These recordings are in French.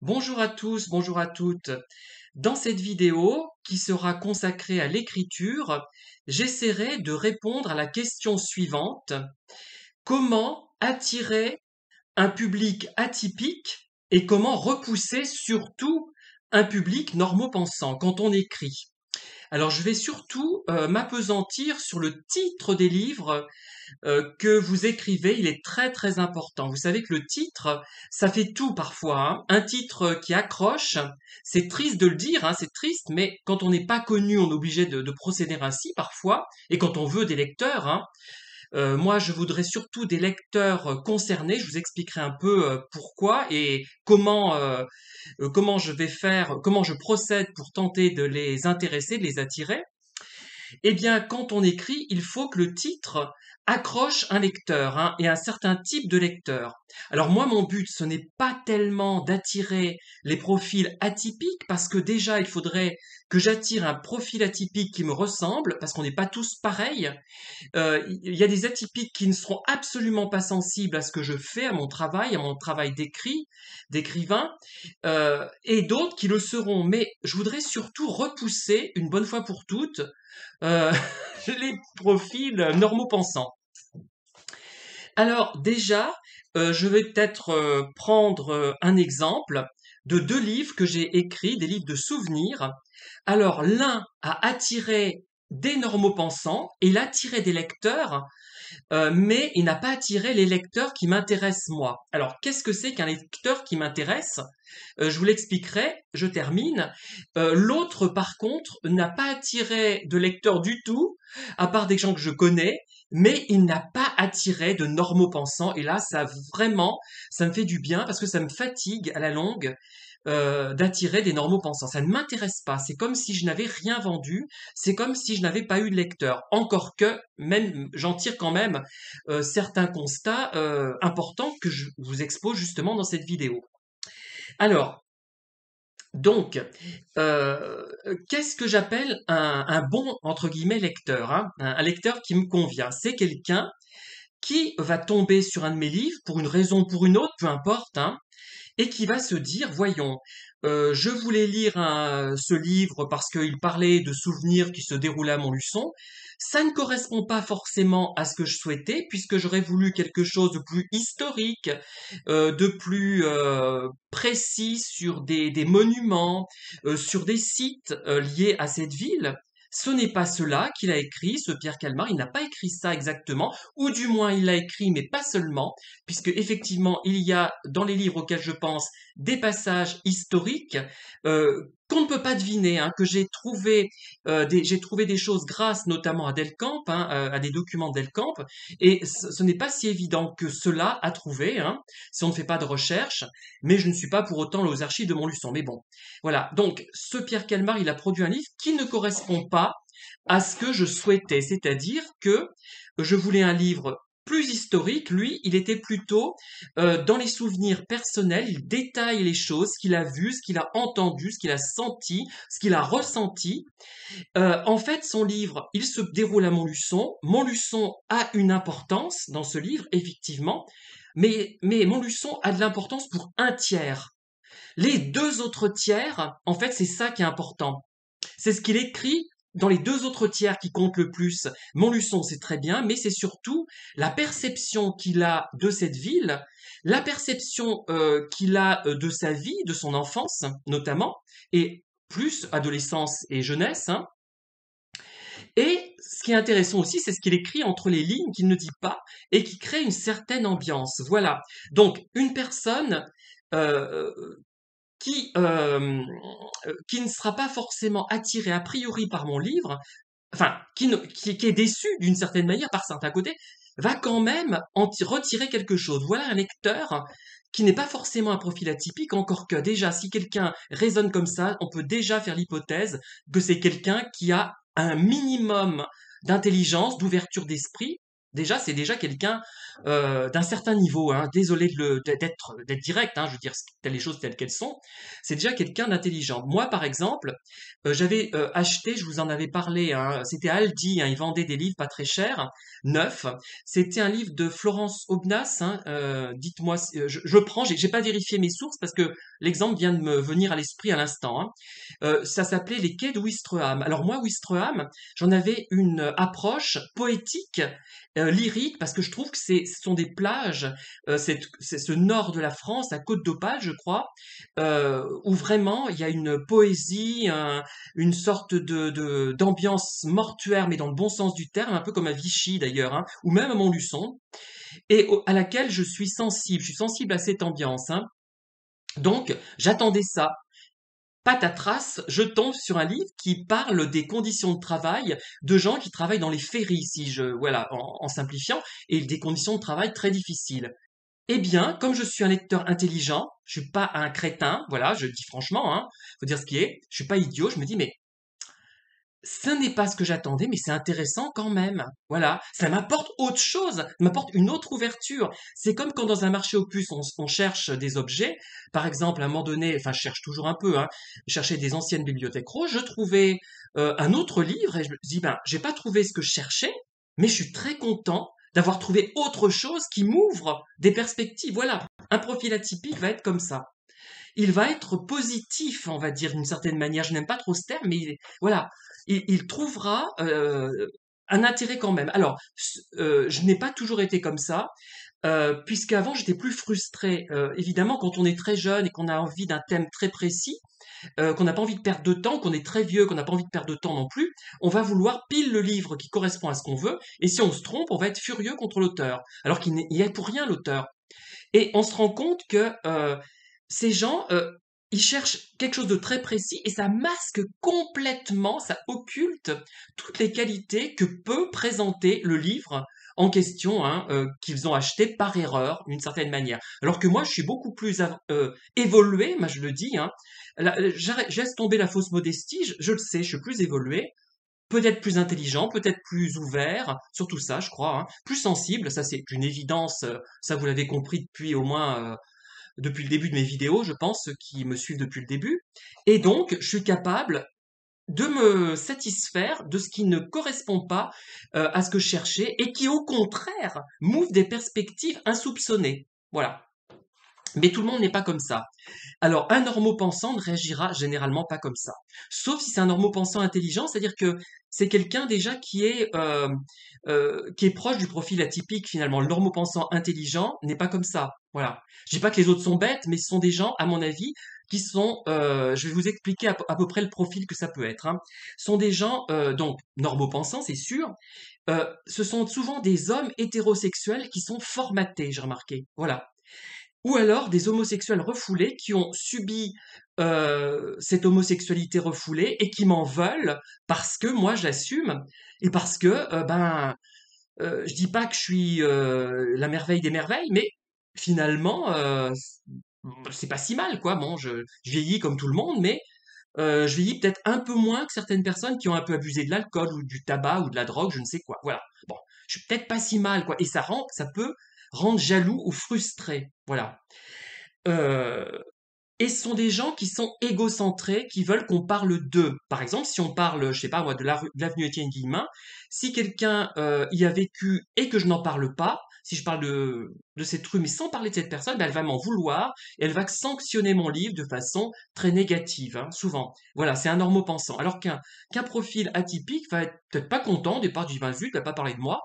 Bonjour à tous, bonjour à toutes. Dans cette vidéo, qui sera consacrée à l'écriture, j'essaierai de répondre à la question suivante. Comment attirer un public atypique et comment repousser surtout un public normopensant quand on écrit? Alors je vais surtout m'appesantir sur le titre des livres que vous écrivez, il est très très important. Vous savez que le titre, ça fait tout parfois, hein. Un titre qui accroche, c'est triste de le dire, hein, c'est triste, mais quand on n'est pas connu, on est obligé de procéder ainsi parfois, et quand on veut des lecteurs, hein. Moi, je voudrais surtout des lecteurs concernés. Je vous expliquerai un peu pourquoi et comment je vais faire, comment je procède pour tenter de les intéresser, de les attirer. Eh bien, quand on écrit, il faut que le titre accroche un lecteur, hein, et un certain type de lecteur. Alors moi, mon but, ce n'est pas tellement d'attirer les profils atypiques, parce que déjà, il faudrait que j'attire un profil atypique qui me ressemble, parce qu'on n'est pas tous pareils. Il y a des atypiques qui ne seront absolument pas sensibles à ce que je fais, à mon travail d'écrivain, et d'autres qui le seront. Mais je voudrais surtout repousser, une bonne fois pour toutes, euh, les profils normaux-pensants. Alors déjà, je vais peut-être prendre un exemple de deux livres que j'ai écrits, des livres de souvenirs. Alors l'un a attiré des normaux-pensants et il a attiré des lecteurs, mais il n'a pas attiré les lecteurs qui m'intéressent moi. Alors, qu'est-ce que c'est qu'un lecteur qui m'intéresse? Je vous l'expliquerai, je termine. L'autre, par contre, n'a pas attiré de lecteurs du tout, à part des gens que je connais, mais il n'a pas attiré de normaux pensants. Et là, ça me fait du bien parce que ça me fatigue à la longue d'attirer des normaux pensants. Ça ne m'intéresse pas. C'est comme si je n'avais rien vendu. C'est comme si je n'avais pas eu de lecteur. Encore que, même, j'en tire quand même certains constats importants que je vous expose justement dans cette vidéo. Alors, donc, qu'est-ce que j'appelle un bon, entre guillemets, lecteur, hein, un lecteur qui me convient? C'est quelqu'un qui va tomber sur un de mes livres pour une raison ou pour une autre, peu importe, hein, et qui va se dire, voyons, je voulais lire ce livre parce qu'il parlait de souvenirs qui se déroulaient à Montluçon. Ça ne correspond pas forcément à ce que je souhaitais, puisque j'aurais voulu quelque chose de plus historique, de plus précis sur des monuments, sur des sites liés à cette ville. Ce n'est pas cela qu'il a écrit, ce Pierre Calmar, il n'a pas écrit ça exactement, ou du moins il l'a écrit, mais pas seulement, puisque effectivement il y a dans les livres auxquels je pense des passages historiques qu'on ne peut pas deviner, hein, que j'ai trouvé des choses grâce notamment à Delcamp, hein, à des documents de Delcamp, et ce n'est pas si évident que cela à trouver, hein, si on ne fait pas de recherche, mais je ne suis pas pour autant aux archives de Montluçon. Mais bon, voilà. Donc, ce Pierre Calmar, il a produit un livre qui ne correspond pas à ce que je souhaitais, c'est-à-dire que je voulais un livre plus historique. Lui, il était plutôt dans les souvenirs personnels, il détaille les choses, ce qu'il a vu, ce qu'il a entendu, ce qu'il a senti, ce qu'il a ressenti. En fait, son livre, il se déroule à Montluçon. Montluçon a une importance dans ce livre, effectivement, mais Montluçon a de l'importance pour un tiers. Les deux autres tiers, en fait, c'est ça qui est important. C'est ce qu'il écrit dans les deux autres tiers qui comptent le plus. Montluçon, c'est très bien, mais c'est surtout la perception qu'il a de cette ville, la perception qu'il a de sa vie, de son enfance notamment, et plus adolescence et jeunesse, hein. Et ce qui est intéressant aussi, c'est ce qu'il écrit entre les lignes qu'il ne dit pas et qui crée une certaine ambiance. Voilà. Donc, une personne euh, qui, euh, qui ne sera pas forcément attirée a priori par mon livre, enfin, qui est déçu d'une certaine manière par certains côtés, va quand même retirer quelque chose. Voilà un lecteur qui n'est pas forcément un profil atypique, encore que déjà, si quelqu'un raisonne comme ça, on peut déjà faire l'hypothèse que c'est quelqu'un qui a un minimum d'intelligence, d'ouverture d'esprit, Déjà, c'est déjà quelqu'un d'un certain niveau, hein. Désolé d'être direct, hein, je veux dire les choses telles qu'elles sont. C'est déjà quelqu'un d'intelligent. Moi, par exemple, j'avais acheté, je vous en avais parlé, hein, c'était à Aldi, hein, ils vendaient des livres pas très chers, neufs. C'était un livre de Florence Aubenas, hein, dites-moi, je prends, j'ai pas vérifié mes sources parce que l'exemple vient de me venir à l'esprit à l'instant, hein. Ça s'appelait Les Quais de Ouistreham. Alors moi, Ouistreham, j'en avais une approche poétique, lyrique, parce que je trouve que ce sont des plages, c'est ce nord de la France, à Côte d'Opale, je crois, où vraiment il y a une poésie, une sorte d'ambiance mortuaire, mais dans le bon sens du terme, un peu comme à Vichy d'ailleurs, hein, ou même à Montluçon, et à laquelle je suis sensible. Je suis sensible à cette ambiance, hein. Donc, j'attendais ça. Patatras, je tombe sur un livre qui parle des conditions de travail de gens qui travaillent dans les ferries, voilà, en simplifiant, et des conditions de travail très difficiles. Eh bien, comme je suis un lecteur intelligent, je suis pas un crétin, voilà, je dis franchement, hein, faut dire ce qui est, je suis pas idiot, je me dis, mais ce n'est pas ce que j'attendais, mais c'est intéressant quand même. Voilà, ça m'apporte autre chose, ça m'apporte une autre ouverture. C'est comme quand dans un marché aux puces, on cherche des objets. Par exemple, à un moment donné, enfin, je cherche toujours un peu, hein, je cherchais des anciennes bibliothèques roses, je trouvais un autre livre et je me dis, ben, j'ai pas trouvé ce que je cherchais, mais je suis très content d'avoir trouvé autre chose qui m'ouvre des perspectives. Voilà, un profil atypique va être comme ça. Il va être positif, on va dire d'une certaine manière. Je n'aime pas trop ce terme, mais voilà, il trouvera un intérêt quand même. Alors, je n'ai pas toujours été comme ça, puisqu'avant j'étais plus frustré. Évidemment, quand on est très jeune et qu'on a envie d'un thème très précis, qu'on n'a pas envie de perdre de temps, qu'on est très vieux, qu'on n'a pas envie de perdre de temps non plus, on va vouloir pile le livre qui correspond à ce qu'on veut, et si on se trompe, on va être furieux contre l'auteur, alors qu'il n'y est pour rien l'auteur. Et on se rend compte que ces gens, ils cherchent quelque chose de très précis et ça masque complètement, ça occulte toutes les qualités que peut présenter le livre en question, hein, qu'ils ont acheté par erreur, d'une certaine manière. Alors que moi, je suis beaucoup plus évolué, moi je le dis, hein. Je laisse tomber la fausse modestie, je le sais, je suis plus évolué, peut-être plus intelligent, peut-être plus ouvert, surtout ça, je crois, hein, plus sensible, ça c'est une évidence, ça vous l'avez compris depuis au moins depuis le début de mes vidéos, je pense, ceux qui me suivent depuis le début. Et donc, je suis capable de me satisfaire de ce qui ne correspond pas à ce que je cherchais et qui, au contraire, m'ouvre des perspectives insoupçonnées. Voilà. Mais tout le monde n'est pas comme ça. Alors, un normopensant ne réagira généralement pas comme ça. Sauf si c'est un normopensant intelligent, c'est-à-dire que c'est quelqu'un déjà qui est proche du profil atypique finalement. Le normopensant intelligent n'est pas comme ça. Voilà. Je dis pas que les autres sont bêtes, mais ce sont des gens, à mon avis, qui sont, je vais vous expliquer à peu près le profil que ça peut être, hein. Sont des gens, donc, normopensants, c'est sûr. Ce sont souvent des hommes hétérosexuels qui sont formatés, j'ai remarqué. Voilà. Ou alors des homosexuels refoulés qui ont subi cette homosexualité refoulée et qui m'en veulent parce que moi j'assume et parce que je dis pas que je suis la merveille des merveilles, mais finalement c'est pas si mal quoi. Bon, je vieillis comme tout le monde, mais je vieillis peut-être un peu moins que certaines personnes qui ont un peu abusé de l'alcool ou du tabac ou de la drogue, je ne sais quoi. Voilà. Bon, je suis peut-être pas si mal quoi. Et ça peut rendre jaloux ou frustré. Voilà. Euh, et ce sont des gens qui sont égocentrés, qui veulent qu'on parle d'eux. Par exemple, si on parle, je sais pas moi, de l'avenue Étienne Guillemin, si quelqu'un y a vécu et que je n'en parle pas, si je parle de cette rue mais sans parler de cette personne, ben, elle va m'en vouloir et elle va sanctionner mon livre de façon très négative, hein, souvent. Voilà, c'est un normopensant. Alors qu'un profil atypique va être peut-être pas content, au départ du 20 zut, il va pas parler de moi,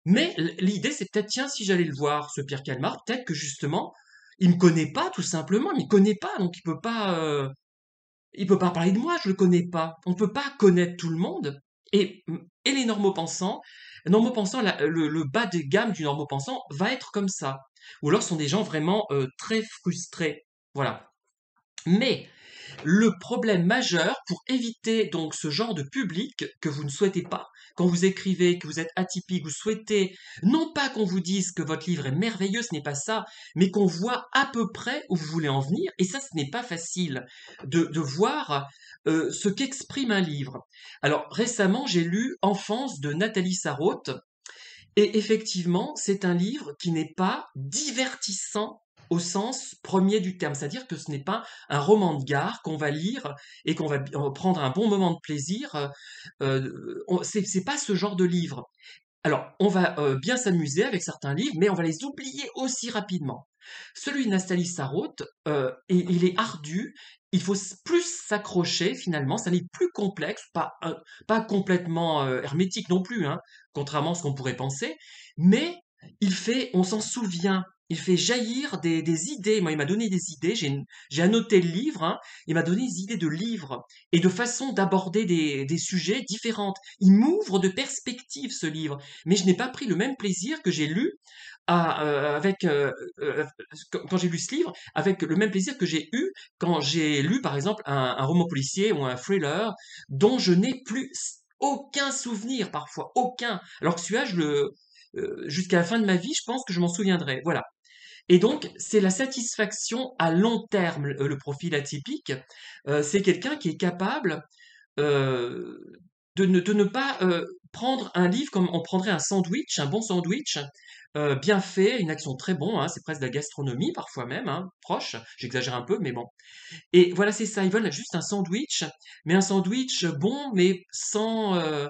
mais l'idée, c'est peut-être, tiens, si j'allais le voir, ce Pierre Calmar, peut-être que justement, il me connaît pas, tout simplement, il me connaît pas, donc il peut pas parler de moi, je le connais pas. On ne peut pas connaître tout le monde. Et les normopensants, le bas de gamme du normopensant va être comme ça. Ou alors, ce sont des gens vraiment très frustrés. Voilà. Mais le problème majeur pour éviter donc ce genre de public que vous ne souhaitez pas, quand vous écrivez, que vous êtes atypique, vous souhaitez non pas qu'on vous dise que votre livre est merveilleux, ce n'est pas ça, mais qu'on voit à peu près où vous voulez en venir, et ça ce n'est pas facile de voir ce qu'exprime un livre. Alors récemment j'ai lu Enfance de Nathalie Sarraute, Et effectivement, c'est un livre qui n'est pas divertissant au sens premier du terme. C'est-à-dire que ce n'est pas un roman de gare qu'on va lire et qu'on va prendre un bon moment de plaisir. C'est pas ce genre de livre. Alors, on va bien s'amuser avec certains livres, mais on va les oublier aussi rapidement. Celui de Nathalie Sarraute, il est ardu, il faut plus s'accrocher finalement, c'est un livre plus complexe, pas complètement hermétique non plus, hein, contrairement à ce qu'on pourrait penser, mais on s'en souvient, il fait jaillir des idées. Moi, il m'a donné des idées, j'ai annoté le livre, hein, il m'a donné des idées de livres et de façons d'aborder des sujets différentes. Il m'ouvre de perspectives, ce livre, mais je n'ai pas pris le même plaisir que j'ai lu avec quand j'ai lu ce livre, avec le même plaisir que j'ai eu quand j'ai lu par exemple un roman policier ou un thriller dont je n'ai plus aucun souvenir parfois, aucun. Alors que celui-là, jusqu'à la fin de ma vie, je pense que je m'en souviendrai. Voilà. Et donc, c'est la satisfaction à long terme, le profil atypique. C'est quelqu'un qui est capable euh, de ne pas prendre un livre comme on prendrait un sandwich, un bon sandwich, bien fait, une action très bon, hein, c'est presque de la gastronomie parfois même, hein, proche, j'exagère un peu, mais bon. Et voilà, c'est ça, ils veulent juste un sandwich, mais un sandwich bon, mais euh,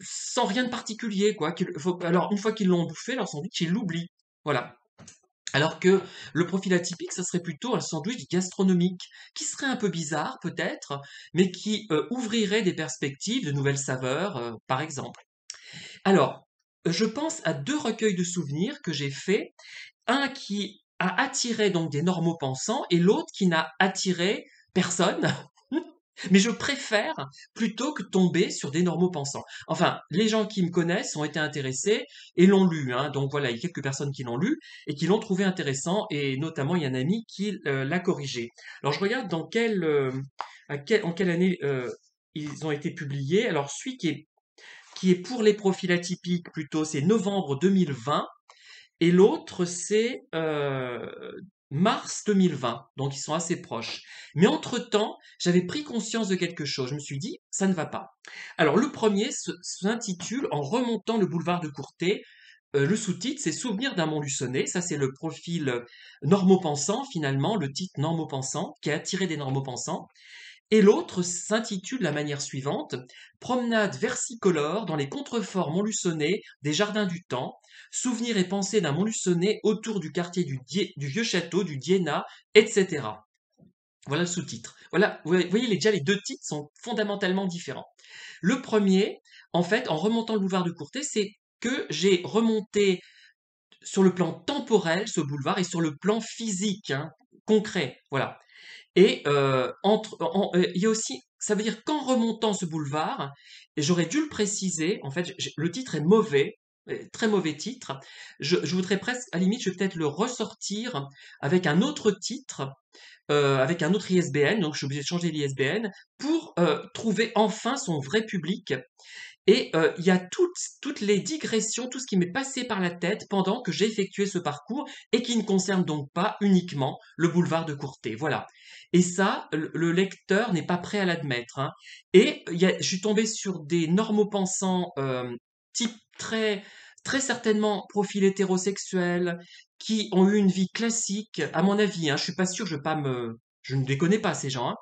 sans rien de particulier, quoi. Alors, une fois qu'ils l'ont bouffé, leur sandwich, ils l'oublient. Voilà. Alors que le profil atypique, ça serait plutôt un sandwich gastronomique, qui serait un peu bizarre peut-être, mais qui ouvrirait des perspectives de nouvelles saveurs, par exemple. Alors, je pense à deux recueils de souvenirs que j'ai faits, un qui a attiré donc des normaux pensants et l'autre qui n'a attiré personne. Mais je préfère plutôt que tomber sur des normaux pensants. Enfin, les gens qui me connaissent ont été intéressés et l'ont lu, hein. Donc voilà, il y a quelques personnes qui l'ont lu et qui l'ont trouvé intéressant, et notamment il y a un ami qui l'a corrigé. Alors je regarde en quelle année ils ont été publiés. Alors celui qui est pour les profils atypiques plutôt, c'est novembre 2020, et l'autre c'est mars 2020, donc ils sont assez proches. Mais entre-temps, j'avais pris conscience de quelque chose. Je me suis dit, ça ne va pas. Alors le premier s'intitule En remontant le boulevard de Courtet. Le sous-titre, c'est Souvenir d'un Montluçonais. Ça, c'est le profil normopensant, finalement, le titre normopensant, qui a attiré des normopensants. Et l'autre s'intitule de la manière suivante: Promenade versicolore dans les contreforts montluçonnais des jardins du temps, souvenirs et pensées d'un Montluçonnais autour du quartier du vieux château, du Dienat, etc. Voilà le sous-titre. Voilà, vous voyez, déjà les deux titres sont fondamentalement différents. Le premier, en fait, en remontant le boulevard de Courtet, c'est que j'ai remonté sur le plan temporel ce boulevard et sur le plan physique, hein, concret. Voilà. Et il y a aussi, ça veut dire qu'en remontant ce boulevard, et j'aurais dû le préciser, en fait, le titre est mauvais, très mauvais titre. Je voudrais presque, à la limite, je vais peut-être le ressortir avec un autre titre, avec un autre ISBN, donc je suis obligé de changer l'ISBN pour trouver enfin son vrai public. Et il y a toutes les digressions, tout ce qui m'est passé par la tête pendant que j'ai effectué ce parcours et qui ne concerne donc pas uniquement le boulevard de Courtet. Voilà. Et ça, le lecteur n'est pas prêt à l'admettre, hein. Et je suis tombé sur des normopensants type très certainement profil hétérosexuel, qui ont eu une vie classique, à mon avis, hein. Je suis pas sûr, je ne les connais pas ces gens, hein,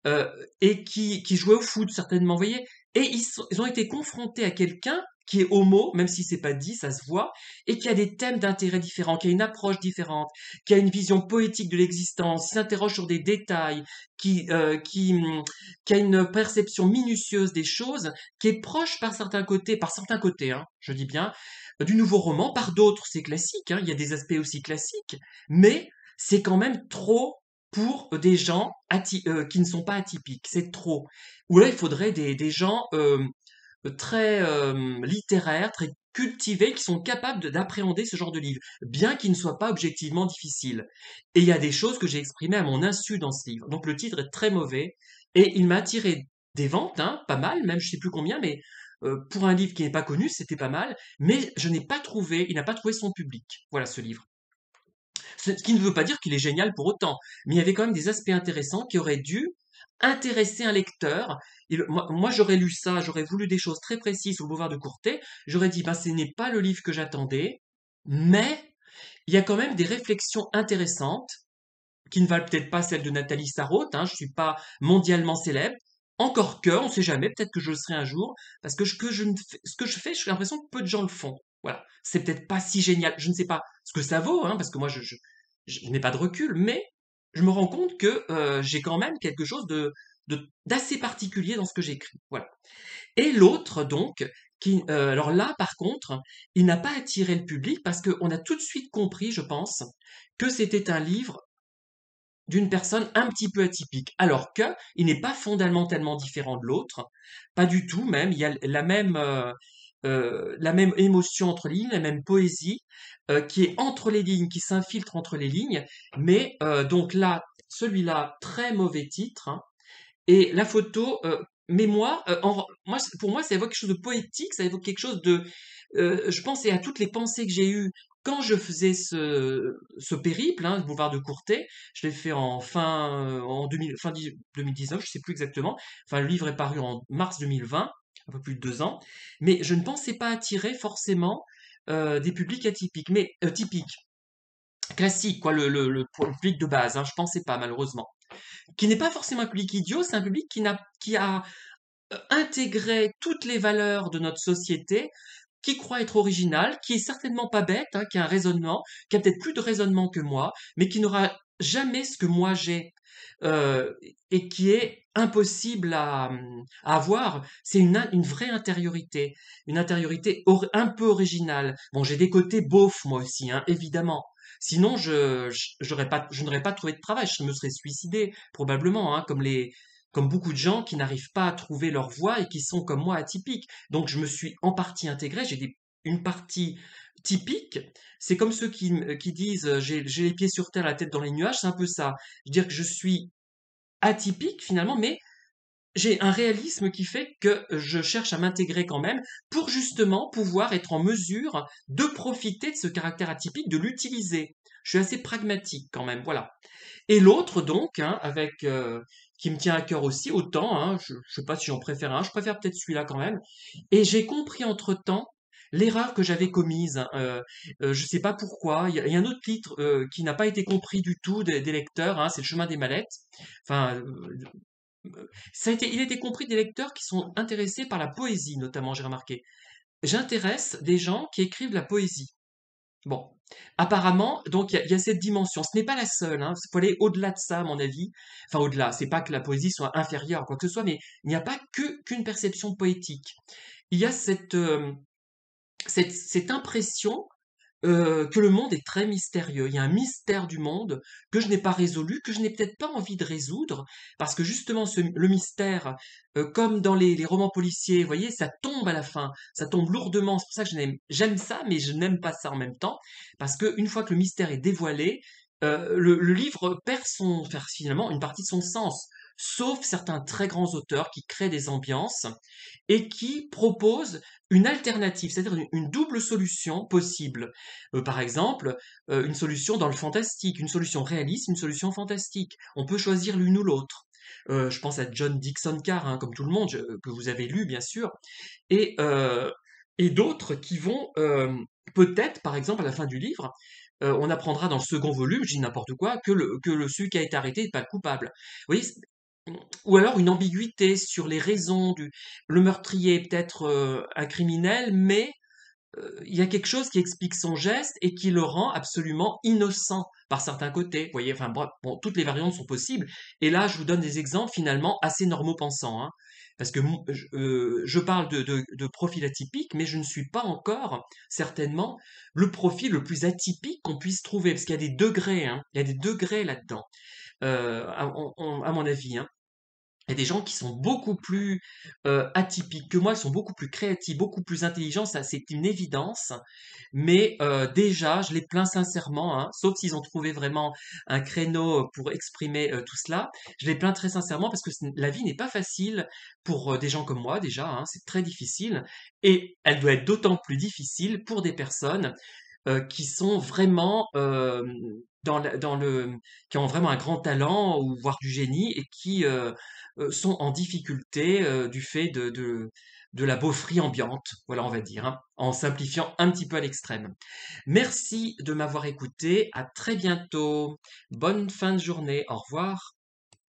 euh, et qui jouaient au foot certainement, vous voyez. Et ils ont été confrontés à quelqu'un qui est homo, même si c'est pas dit, ça se voit, et qui a des thèmes d'intérêt différents, qui a une approche différente, qui a une vision poétique de l'existence, qui s'interroge sur des détails, qui a une perception minutieuse des choses, qui est proche par certains côtés, hein, je dis bien, du nouveau roman, par d'autres c'est classique, hein, il y a des aspects aussi classiques, mais c'est quand même trop pour des gens qui ne sont pas atypiques. C'est trop. Ou là, il faudrait des gens très littéraires, très cultivés, qui sont capables d'appréhender ce genre de livre, bien qu'il ne soit pas objectivement difficile. Et il y a des choses que j'ai exprimées à mon insu dans ce livre. Donc le titre est très mauvais, et il m'a attiré des ventes, hein, pas mal, même je sais plus combien, mais pour un livre qui n'est pas connu, c'était pas mal, mais je n'ai pas trouvé, il n'a pas trouvé son public. Voilà ce livre. Ce qui ne veut pas dire qu'il est génial pour autant, mais il y avait quand même des aspects intéressants qui auraient dû intéresser un lecteur. Moi, j'aurais lu ça, j'aurais voulu des choses très précises sur le boulevard de Courtet. J'aurais dit, ben, ce n'est pas le livre que j'attendais, mais il y a quand même des réflexions intéressantes qui ne valent peut-être pas celles de Nathalie Sarraute, hein, je suis pas mondialement célèbre. Encore que, on sait jamais, peut-être que je le serai un jour, parce que je ne fais- ce que je fais, j'ai l'impression que peu de gens le font. Voilà. C'est peut-être pas si génial. Je ne sais pas ce que ça vaut, hein, parce que moi, je n'ai pas de recul, mais je me rends compte que j'ai quand même quelque chose d'assez particulier dans ce que j'écris. Voilà. Et l'autre, donc, alors là, par contre, il n'a pas attiré le public parce qu'on a tout de suite compris, je pense, que c'était un livre d'une personne un petit peu atypique, alors que il n'est pas fondamentalement différent de l'autre, pas du tout même, il y a la même émotion entre les lignes, la même poésie qui est entre les lignes, qui s'infiltre entre les lignes, mais donc là, celui-là, très mauvais titre, hein, et la photo, mémoire, pour moi, ça évoque quelque chose de poétique, ça évoque quelque chose de, je pensais à toutes les pensées que j'ai eues quand je faisais ce périple, hein, le boulevard de Courtet. Je l'ai fait en 2000, fin 2019, je sais plus exactement. Enfin, le livre est paru en mars 2020, un peu plus de 2 ans. Mais je ne pensais pas attirer forcément des publics atypiques, mais typiques, classiques, quoi, pour le public de base. Hein, je pensais pas, malheureusement, qui n'est pas forcément un public idiot, c'est un public qui a intégré toutes les valeurs de notre société, qui croit être original, qui est certainement pas bête, hein, qui a un raisonnement, qui a peut-être plus de raisonnement que moi, mais qui n'aura jamais ce que moi j'ai. euh, et qui est impossible à avoir. C'est une vraie intériorité, une intériorité un peu originale. Bon, j'ai des côtés beaufs moi aussi, hein, évidemment. Sinon, je n'aurais pas trouvé de travail, je me serais suicidé probablement, hein, comme beaucoup de gens qui n'arrivent pas à trouver leur voie et qui sont comme moi atypiques. Donc, je me suis en partie intégré, une partie typique. C'est comme ceux qui disent j'ai les pieds sur terre, la tête dans les nuages, c'est un peu ça. Je veux dire que je suis atypique finalement, mais j'ai un réalisme qui fait que je cherche à m'intégrer quand même pour justement pouvoir être en mesure de profiter de ce caractère atypique, de l'utiliser. Je suis assez pragmatique quand même, voilà. Et l'autre donc, hein, qui me tient à cœur aussi, autant, hein, je ne sais pas si j'en préfère un, je préfère peut-être celui-là quand même. Et j'ai compris entre-temps l'erreur que j'avais commise. Hein, je ne sais pas pourquoi. Il y a un autre titre qui n'a pas été compris du tout des lecteurs, hein, c'est Le chemin des mallettes. Enfin, il a été compris des lecteurs qui sont intéressés par la poésie, notamment, j'ai remarqué. J'intéresse des gens qui écrivent la poésie. Bon, apparemment, donc il y a cette dimension. Ce n'est pas la seule, hein. Il faut aller au-delà de ça, à mon avis. Enfin, au-delà. C'est pas que la poésie soit inférieure à quoi que ce soit, mais il n'y a pas qu'une perception poétique. Il y a cette impression que le monde est très mystérieux. Il y a un mystère du monde que je n'ai pas résolu, que je n'ai peut-être pas envie de résoudre, parce que justement le mystère, comme dans les romans policiers, vous voyez, ça tombe à la fin, ça tombe lourdement. C'est pour ça que j'aime ça, mais je n'aime pas ça en même temps, parce que une fois que le mystère est dévoilé, le livre perd finalement une partie de son sens. Sauf certains très grands auteurs qui créent des ambiances et qui proposent une alternative, c'est-à-dire une double solution possible. Par exemple, une solution dans le fantastique, une solution réaliste, une solution fantastique. On peut choisir l'une ou l'autre. Je pense à John Dixon Carr, hein, comme tout le monde, que vous avez lu bien sûr, et, euh, et d'autres qui vont peut-être, par exemple, à la fin du livre, on apprendra dans le second volume, je dis n'importe quoi, que celui qui a été arrêté n'est pas le coupable. Vous voyez, ou alors une ambiguïté sur les raisons le meurtrier est peut-être un criminel, mais il y a quelque chose qui explique son geste et qui le rend absolument innocent par certains côtés. Vous voyez, enfin bref, bon, toutes les variantes sont possibles. Et là, je vous donne des exemples finalement assez normaux pensants, hein. Parce que je parle de profil atypique, mais je ne suis pas encore certainement le profil le plus atypique qu'on puisse trouver, parce qu'il y a des degrés, hein, il y a des degrés là-dedans, à mon avis, hein. Il y a des gens qui sont beaucoup plus atypiques que moi, qui sont beaucoup plus créatifs, beaucoup plus intelligents, ça c'est une évidence. Mais déjà, je les plains sincèrement, hein, sauf s'ils ont trouvé vraiment un créneau pour exprimer tout cela. Je les plains très sincèrement parce que la vie n'est pas facile pour des gens comme moi déjà, hein, c'est très difficile. Et elle doit être d'autant plus difficile pour des personnes. qui sont vraiment dans le qui ont vraiment un grand talent ou voire du génie et qui sont en difficulté du fait de la beaufrie ambiante, voilà on va dire, hein, en simplifiant un petit peu à l'extrême. Merci de m'avoir écouté, à très bientôt. Bonne fin de journée, au revoir.